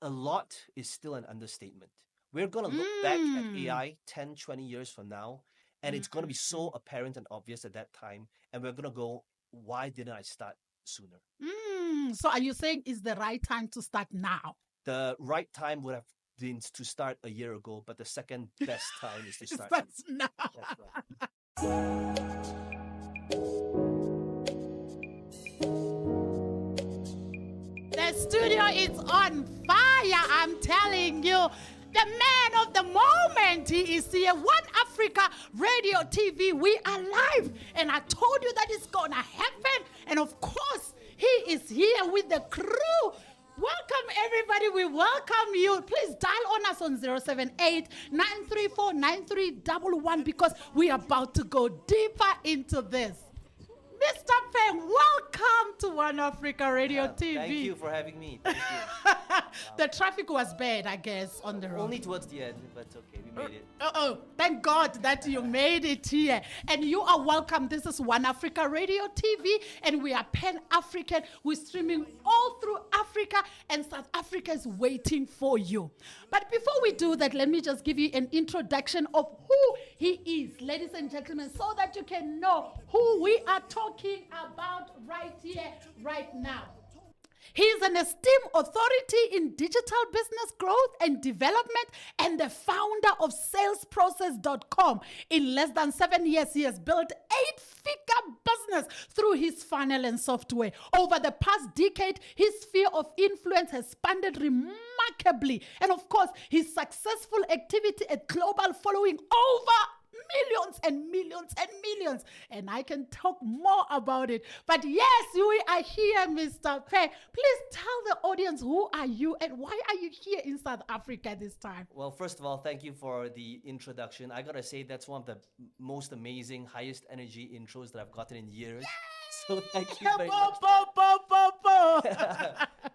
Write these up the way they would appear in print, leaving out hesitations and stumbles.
A lot is still an understatement. We're going to look back at Mm. AI 10, 20 years from now, and it's going to be so Mm. apparent and obvious at that time. And we're going to go, why didn't I start sooner? So are you saying it's the right time to start now? The right time would have been to start a year ago, but the second best time is to It start now. starts now. That's right. The studio is on fire, I'm telling you. The man of the moment, he is here. One Africa Radio TV, we are live. And I told you that it's going to happen. And of course, he is here with the crew. Welcome, everybody. We welcome you. Please dial on us on 078 934 9311 because we are about to go deeper into this. Mr. Peng, welcome to One Africa Radio TV. Thank you for having me. Thank you. The traffic was bad, I guess, on the road. Only towards the end, but okay, we made it. Oh, thank God that you made it here. And you are welcome. This is One Africa Radio TV, and we are Pan-African. We're streaming all through Africa, and South Africa is waiting for you. But before we do that, let me just give you an introduction of who he is, ladies and gentlemen, so that you can know who we are talking about right here, right now. He is an esteemed authority in digital business growth and development and the founder of salesprocess.com. In less than 7 years, he has built 8-figure business through his funnel and software. Over the past decade, his sphere of influence has expanded remarkably. And of course, his successful activity at global following over millions and millions and millions. And I can talk more about it. But yes, we are here, Mr. Peng. Please tell the audience who are you and why are you here in South Africa this time? Well, first of all, thank you for the introduction. I gotta say that's one of the most amazing, highest energy intros that I've gotten in years. So thank you very much.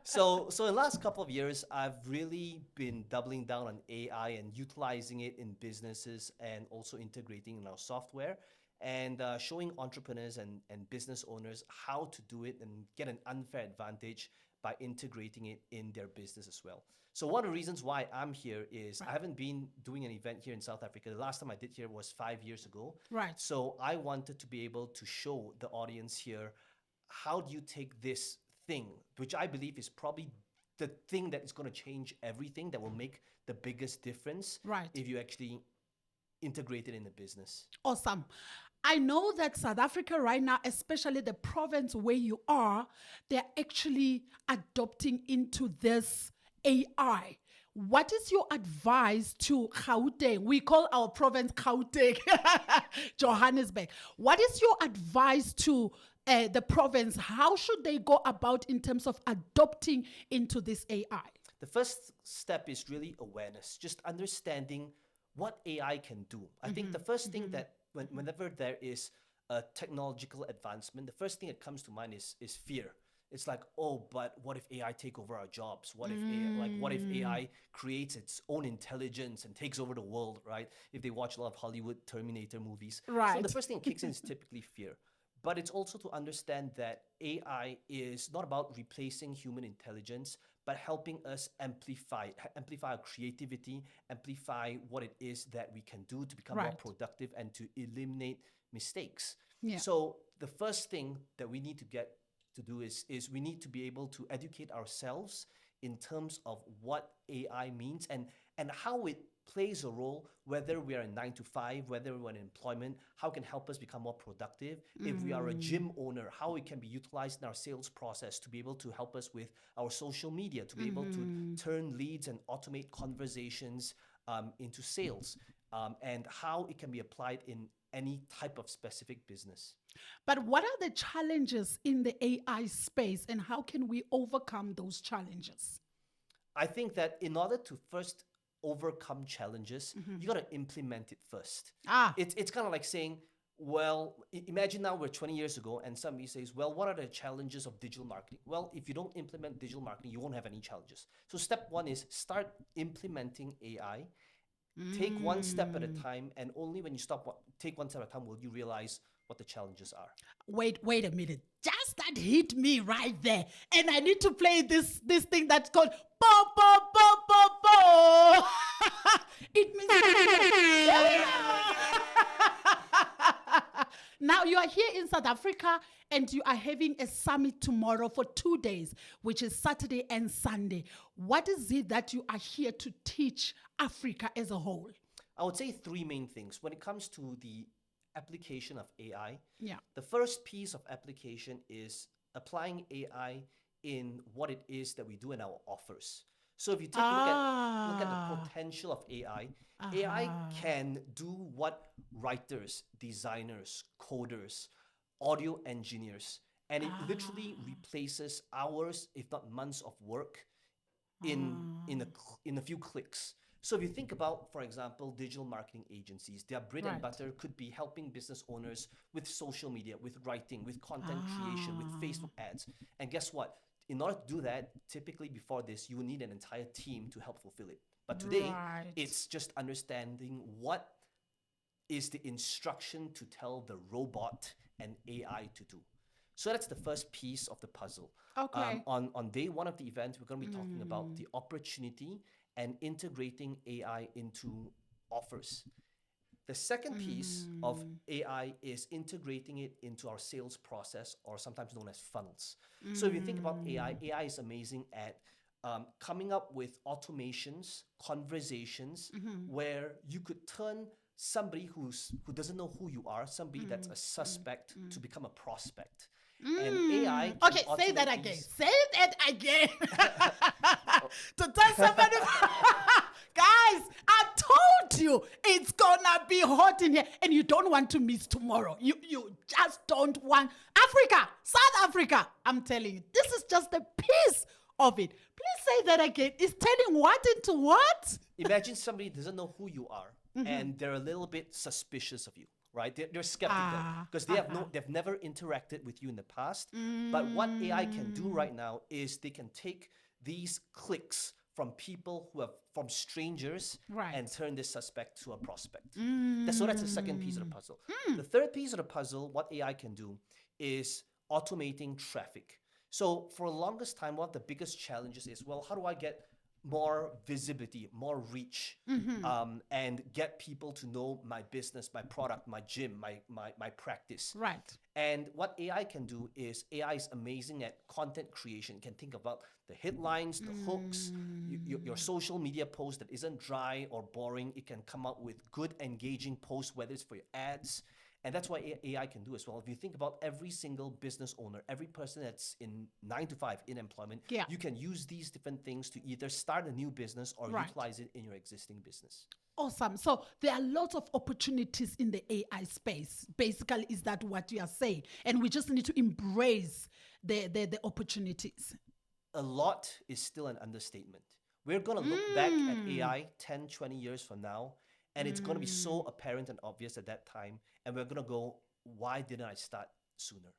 So in the last couple of years, I've really been doubling down on AI and utilizing it in businesses and also integrating in our software and showing entrepreneurs and business owners how to do it and get an unfair advantage by integrating it in their business as well. So one of the reasons why I'm here is I haven't been doing an event here in South Africa. The last time I did here was 5 years ago. Right. So I wanted to be able to show the audience here, how do you take this thing, which I believe is probably the thing that is going to change everything, that will make the biggest difference Right. if you actually integrate it in the business. Awesome. I know that South Africa right now, especially the province where you are, they're actually adopting into this AI. What is your advice to Gauteng? We call our province Gauteng, Johannesburg. What is your advice to the province? How should they go about in terms of adopting into this AI? The first step is really awareness, just understanding what AI can do. I think the first thing that whenever there is a technological advancement, the first thing that comes to mind is fear. It's like, oh, but what if AI take over our jobs? What if AI creates its own intelligence and takes over the world, right? If they watch a lot of Hollywood Terminator movies. So Right. the first thing that kicks in is typically fear. But it's also to understand that AI is not about replacing human intelligence, but helping us amplify our creativity, amplify what it is that we can do to become more Right. productive and to eliminate mistakes. Yeah. So the first thing that we need to get to do is we need to be able to educate ourselves in terms of what AI means and how it plays a role, whether we are in 9 to 5, whether we're in employment, how it can help us become more productive. If we are a gym owner, how it can be utilized in our sales process to be able to help us with our social media, to be able to turn leads and automate conversations into sales, and how it can be applied in any type of specific business. But what are the challenges in the AI space and how can we overcome those challenges? I think that in order to first overcome challenges, you got to implement it first. It's kind of like saying, well, imagine now we're 20 years ago and somebody says, well, what are the challenges of digital marketing? Well, if you don't implement digital marketing, you won't have any challenges. So step one is start implementing AI. Take one step at a time, and only when you take one step at a time will you realize what the challenges are. Wait a minute. Just that hit me right there. And I need to play this thing that's called Bo Bo Bo. Now you are here in South Africa and you are having a summit tomorrow for 2 days, which is Saturday and Sunday. What is it that you are here to teach Africa as a whole? I would say three main things. When it comes to the application of AI, Yeah. the first piece of application is applying AI in what it is that we do in our offers. So if you take a look at the potential of AI, AI can do what writers, designers, coders, audio engineers, and it literally replaces hours, if not months, of work in a few clicks. So if you think about, for example, digital marketing agencies, their bread and butter could be helping business owners with social media, with writing, with content creation, with Facebook ads. And guess what? In order to do that, typically before this, you will need an entire team to help fulfill it. But today, it's just understanding what is the instruction to tell the robot and AI to do. So that's the first piece of the puzzle. Okay. On day one of the event, we're going to be talking about the opportunity and integrating AI into offers. The second piece of AI is integrating it into our sales process, or sometimes known as funnels. So if you think about AI, AI is amazing at coming up with automations, conversations, where you could turn somebody who doesn't know who you are, somebody that's a suspect, to become a prospect. And AI can Okay, say that automate again. these- Say that again. To tell somebody, guys, I told you it's gonna be hot in here, and you don't want to miss tomorrow. You just don't want Africa, South Africa. I'm telling you, this is just a piece of it. Please say that again. It's turning what into what? Imagine somebody doesn't know who you are, and they're a little bit suspicious of you, right? They're skeptical because they've never interacted with you in the past. But what AI can do right now is they can take these clicks from people from strangers, and turn this suspect to a prospect. So that's the second piece of the puzzle. The third piece of the puzzle, what AI can do, is automating traffic. So for the longest time, one of the biggest challenges is, well, how do I get more visibility, more reach, and get people to know my business, my product, my gym, my practice. Right. And what AI can do is AI is amazing at content creation. It can think about the headlines, the hooks, your social media post that isn't dry or boring. It can come up with good, engaging posts, whether it's for your ads. And that's what AI can do as well. If you think about every single business owner, every person that's in 9 to 5 in employment, you can use these different things to either start a new business or utilize it in your existing business. Awesome. So there are lots of opportunities in the AI space. Basically, is that what you are saying? And we just need to embrace the opportunities. A lot is still an understatement. We're going to look back at AI 10, 20 years from now, and it's going to be so apparent and obvious at that time. And we're going to go, why didn't I start sooner?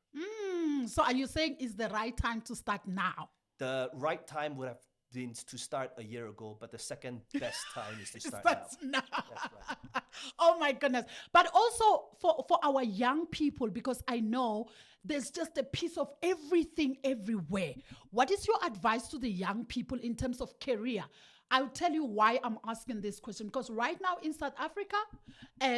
So are you saying it's the right time to start now? The right time would have been to start a year ago, but the second best time is to start now. That's right. Oh my goodness. But also for our young people, because I know there's just a piece of everything everywhere. What is your advice to the young people in terms of career? I'll tell you why I'm asking this question, because right now in South Africa,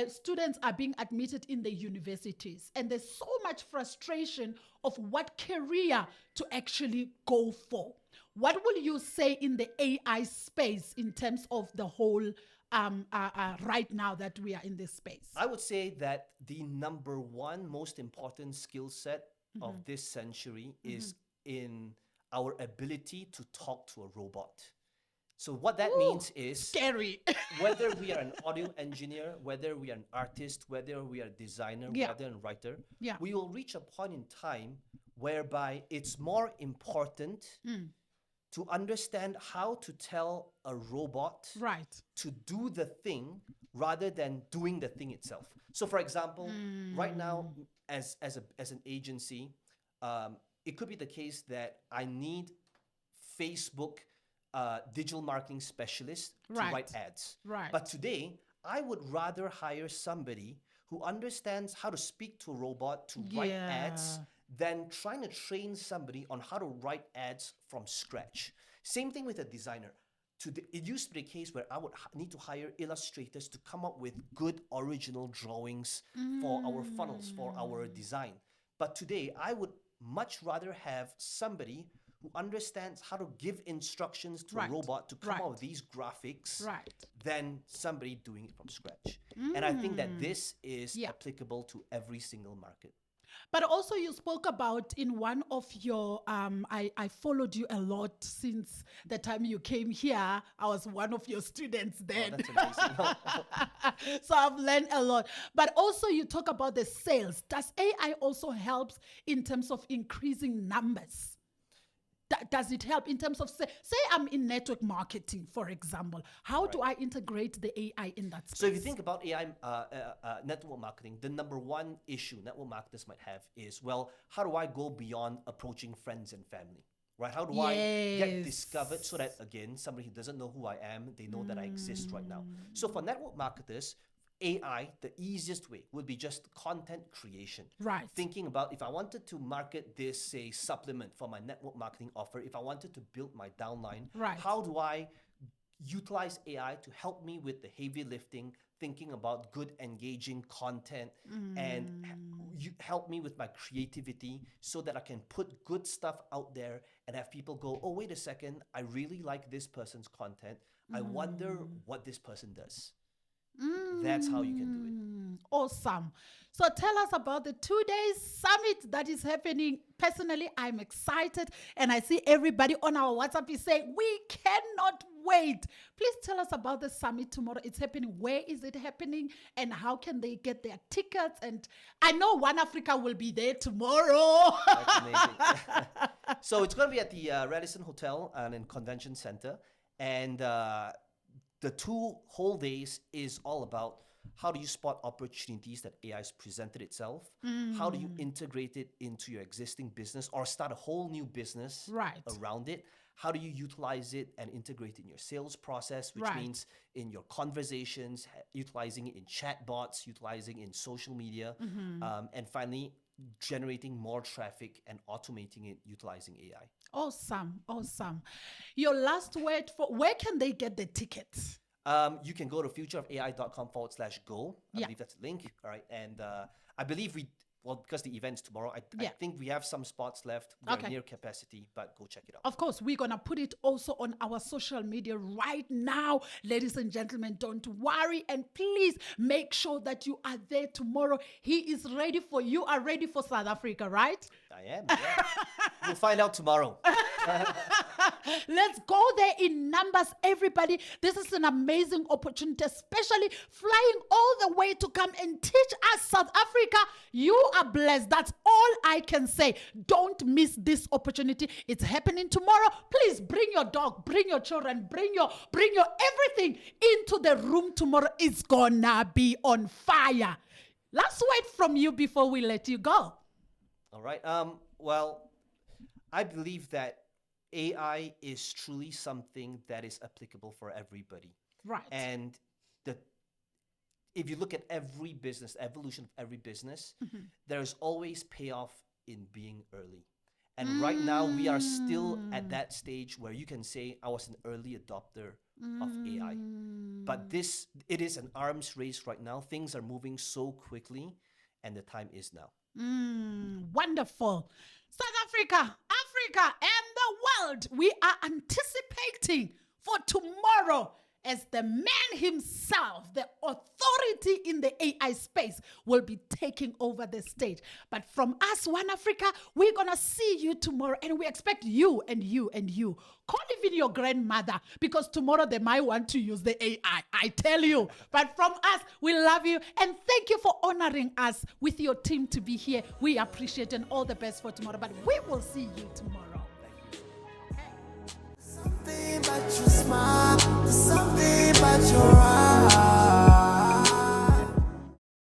students are being admitted in the universities, and there's so much frustration of what career to actually go for. What will you say in the AI space in terms of the whole right now that we are in this space? I would say that the number one most important skill set of this century is in our ability to talk to a robot. So what that means is scary. Whether we are an audio engineer, whether we are an artist, whether we are a designer, whether a writer, we will reach a point in time whereby it's more important to understand how to tell a robot to do the thing rather than doing the thing itself. So for example, right now as an agency, it could be the case that I need Facebook digital marketing specialist to write ads. But today, I would rather hire somebody who understands how to speak to a robot to write ads than trying to train somebody on how to write ads from scratch. Same thing with a designer. it used to be a case where I would need to hire illustrators to come up with good original drawings for our funnels, for our design. But today, I would much rather have somebody who understands how to give instructions to a robot to come up with these graphics than somebody doing it from scratch. And I think that this is applicable to every single market. But also you spoke about in one of your, I followed you a lot since the time you came here. I was one of your students then. Oh, that's amazing. So I've learned a lot. But also you talk about the sales. Does AI also help in terms of increasing numbers? Does it help in terms of, say I'm in network marketing, for example. How do I integrate the AI in that space? So if you think about AI network marketing, the number one issue network marketers might have is, well, how do I go beyond approaching friends and family? Right? How do I get discovered so that, again, somebody who doesn't know who I am, they know that I exist right now. So for network marketers, AI, the easiest way would be just content creation. Right. Thinking about if I wanted to market this, say, supplement for my network marketing offer, if I wanted to build my downline, how do I utilize AI to help me with the heavy lifting, thinking about good, engaging content, and help me with my creativity so that I can put good stuff out there and have people go, oh, wait a second, I really like this person's content. I wonder what this person does. That's how you can do it. Awesome. So tell us about the 2-day summit that is happening. Personally, I'm excited, and I see everybody on our WhatsApp is saying, we cannot wait. Please tell us about the summit tomorrow. It's happening. Where is it happening? And how can they get their tickets? And I know One Africa will be there tomorrow. That's amazing. So it's going to be at the Radisson Hotel and Convention Center. And the 2 whole days is all about how do you spot opportunities that AI has presented itself? How do you integrate it into your existing business or start a whole new business around it? How do you utilize it and integrate it in your sales process, which means in your conversations, utilizing it in chatbots, utilizing it in social media, and finally, generating more traffic and automating it utilizing AI. Awesome, awesome. Your last word for where can they get the tickets? You can go to futureofai.com/go. I believe that's a link. All right. And I believe because the event's tomorrow, I think we have some spots left. We're near capacity, but go check it out. Of course, we're going to put it also on our social media right now. Ladies and gentlemen, don't worry. And please make sure that you are there tomorrow. He is ready for you. Are ready for South Africa, right? I am. Yeah. We'll find out tomorrow. Let's go there in numbers, everybody. This is an amazing opportunity, especially flying all the way to come and teach us South Africa. You are blessed. That's all I can say. Don't miss this opportunity. It's happening tomorrow. Please bring your dog, bring your children, bring your everything into the room tomorrow. It's gonna be on fire. Last word from you before we let you go. All right. Well, I believe that AI is truly something that is applicable for everybody. Right. And if you look at every business, evolution of every business, there's always payoff in being early. And right now, we are still at that stage where you can say, I was an early adopter of AI. But it is an arms race right now. Things are moving so quickly, and the time is now. Wonderful. South Africa, Africa, and the world. We are anticipating for tomorrow as the man himself, the authority in the AI space, will be taking over the stage. But from us, One Africa, we're going to see you tomorrow, and we expect you and you and you. Call even your grandmother, because tomorrow they might want to use the AI, I tell you. But from us, we love you, and thank you for honoring us with your team to be here. We appreciate and all the best for tomorrow, but we will see you tomorrow.